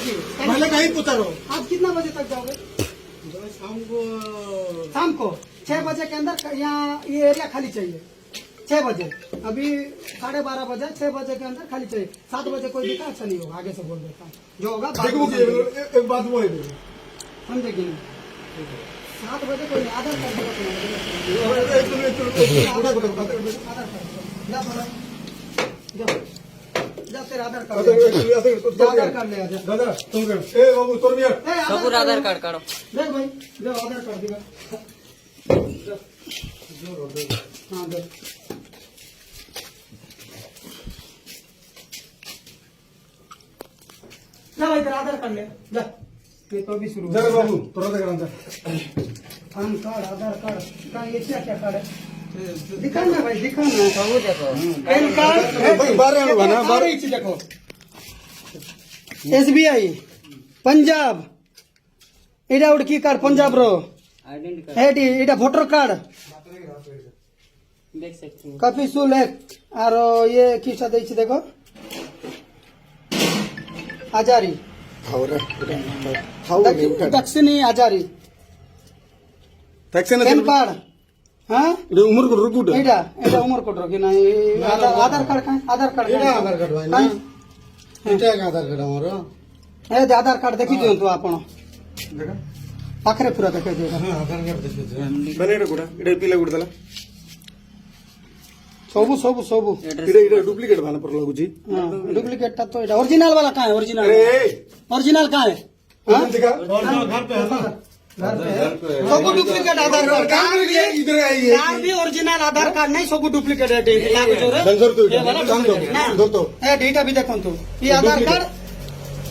पहले कहीं उतरो। आप कितना बजे तक जाओगे? शाम को 6 बजे के अंदर यहाँ ये एरिया खाली चाहिए। 6 बजे, अभी 12:30 बजे, 6 बजे के अंदर खाली चाहिए। 7 बजे कोई दिखा अच्छा नहीं होगा, आगे से बोल देता हूँ जो होगा। एक बात वो है समझेगी नहीं। 7 बजे कोई आधार कार्ड जा तेरा आधार कार्ड ले आ जा। दादा तुम ए बाबू तोर भी सबूर आधार कार्ड काढो। देख भाई, जो आधार कार्ड दिखा। हाँ देख, जा भाई तेरा आधार कार्ड ले जा। ये तो अभी शुरू जरा बाबू तोरा देख रहा पैन कार्ड, आधार कार्ड का ये क्या क्या कार्ड है? दिखाना भाई, दिखाना। सबूर देखो। पैन कार्ड बारह इंच देखो। SBI पंजाब এটা ওটা কি কার্ড? पंजाब रो आइडेंटिटी कार्ड এটি এটা ভোটার কার্ড देख सकते हो। कॉपी सुलेख और ये किसा देछि देखो आजारी दक्षिणी आजारी पैन कार्ड। हाँ उमर को रुकुट এটা এটা उमर कोड कि ना आधार कार्ड का आधार कार्ड आधार कार्ड भाई ना এটা आधार कार्ड हमरो ए आधार कार्ड देखि दियो तो आपण देखा पाखरे पूरा देखै दियो। हां आधार कार्ड देखि बने रे गुडा एडे पिला गुडा दला सबु सबु सबु एडे डुप्लीकेट भाना पर लागुची। डुप्लीकेट ता तो এটা ओरिजिनल वाला कहां है? ओरिजिनल ओरिजिनल कहां है? हां दिखा घर पे है ना सब डुप्लीकेट आधार कार्ड काम लिए इधर आई है यार भी ओरिजिनल आधार कार्ड नहीं सब डुप्लीकेट है। लागो जोरे दंसर तो काम दो तो ए डेटा भी देखो तू ये आधार कार्ड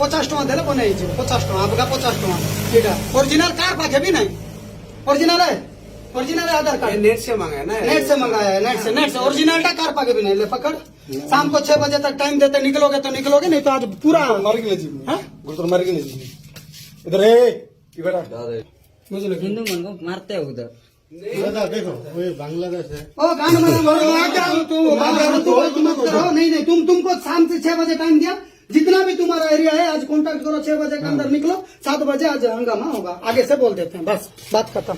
50 टका देले बनै छै। 50 टका आपका 50 टका एटा ओरिजिनल कार पाके भी नहीं ओरिजिनल है। ओरिजिनल आधार कार्ड नेट से मंगाया ना नेट से मंगाया है। नेट से ओरिजिनल टा कार पाके भी नहीं। ले पकड़, शाम को 6 बजे तक टाइम देते निकलोगे तो निकलोगे, नहीं तो आज पूरा मार के ले जी हां गुरुतर मार के ले जी इधर ए की बेटा बुझलो हिंदू मन को मारते हो उधर। दादा देखो वो बांग्लादेश है ओ गान में तू मत करो। नहीं तुमको शाम से 6 बजे टाइम दिया। जितना भी तुम्हारा एरिया है आज कांटेक्ट करो। 6 बजे के अंदर निकलो, 7 बजे आज हंगामा होगा। आगे से बोल देते हैं, बस बात खत्म।